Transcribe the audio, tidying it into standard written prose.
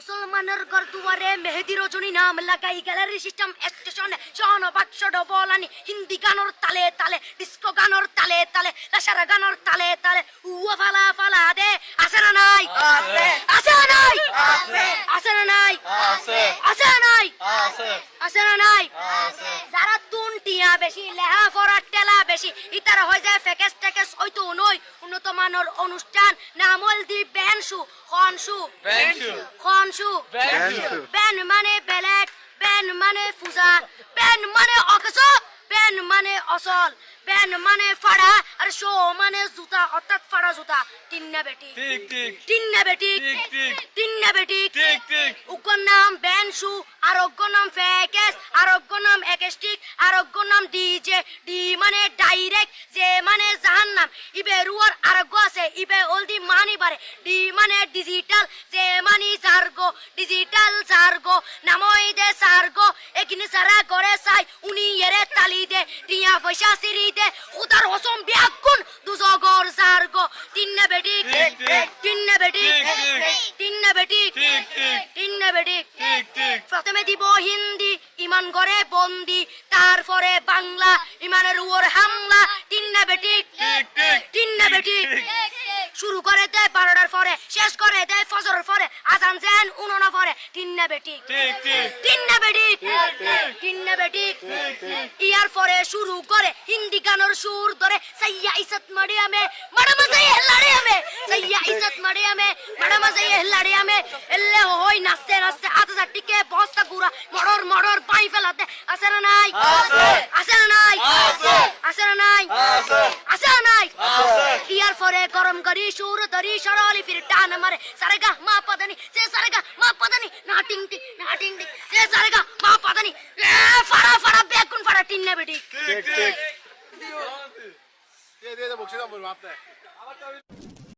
মুসলমানের ঘর দুয়ারে মেহেদি রজনী নাম লাগাই গ্যালারি সিস্টেম স্টেশনে শন বাক্স ডবলানি হিন্দি গানোর তালে তালে ডিস্কো গানোর তালে তালে লাসারা গানোর তালে তালে উয়া ফালা ফালা দে আছে না নাই আছে আছে না নাই আছে আছে না নাই আছে আছে না নাই আছে আছে না নাই আছে যারা তুনটিয়া বেশি লেহা ফরা টেলা বেশি ইতারা হয়ে যায় ফেকেস টেকেস ওই তো নই উন্নত মানের অনুষ্ঠান নামল দি বেনশু খনশু বেনশু খনশু বেনশু বেন মানে বেলেট বেন মানে ফুজা বেন মানে অকস বেন মানে অসল বেন মানে ফাড়া আর শো মানে জুতা অর্থাৎ ফাড়া জুতা তিন্না বেটি ঠিক ঠিক তিন্না বেটি ঠিক ঠিক তিন্না বেটি ঠিক ঠিক উগ্র নাম বেনশু আর অগ্র নাম ফেকেস আর অগ্র নাম একেস্টিক আর অগ্র নাম ডিজে ডি মানে ডাইরেক্ট যে মানে জাহান্নাম ইবে রুয়ার আরগ্য আছে ইবে অলদি মানি বারে ডি মানে ডিজিটাল যে মানি জার্গো ডিজিটাল জার্গো নামই দে সার্গো একিনি সারা করে চাই উনি এরে তালি দে টিয়া পয়সা সিরি দে উদার হসম বিয়াকুন দুজগর জার্গো তিন্না বেটি ঠিক ঠিক তিন্না বেটি ঠিক ঠিক তিন্না বেটি ঠিক ঠিক তিন্না বেটি ঠিক ঠিক প্রথমে দিব হিন্দি ইমান করে বন্দি তারপরে বাংলা ইমানের উপর হামলা তিন্না বেটি ঠিক ঠিক তিন্না বেটি শুরু করে দেয় 12টার পরে শেষ করে দেয় ফজরের পরে আজান যেন উননা পরে তিন্না বেটি ঠিক ঠিক তিন্না বেটি ঠিক ঠিক তিন্না বেটি ঠিক ঠিক ইয়ার পরে শুরু করে হিন্দি গানের সুর ধরে সাইয়া ইজ্জত মারিয়ামে বড় মজা লাড়িয়ামে সাইয়া ইজ্জত মারিয়ামে বড় মজা লাড়িয়ামে এলে হই নাচতে নাচতে আতা টিকে বস্তা গুড়া মড়র মড়র পাই ফেলাতে আছে না নাই আছে আছে না নাই আছে আছে না নাই আছে আছে না নাই আছে ইয়ার পরে গরম করি সুর ধরি সরলি ফির টান মারে সারেগা মা পদানি সে সারেগা মা পদানি না টিং টিং না টিং টিং সে সারেগা মা পদানি এ ফাড়া ফাড়া বেকুন ফাড়া টিন্না বেটি ঠিক ঠিক দিয়ে বক্সিটা বলবো আপনি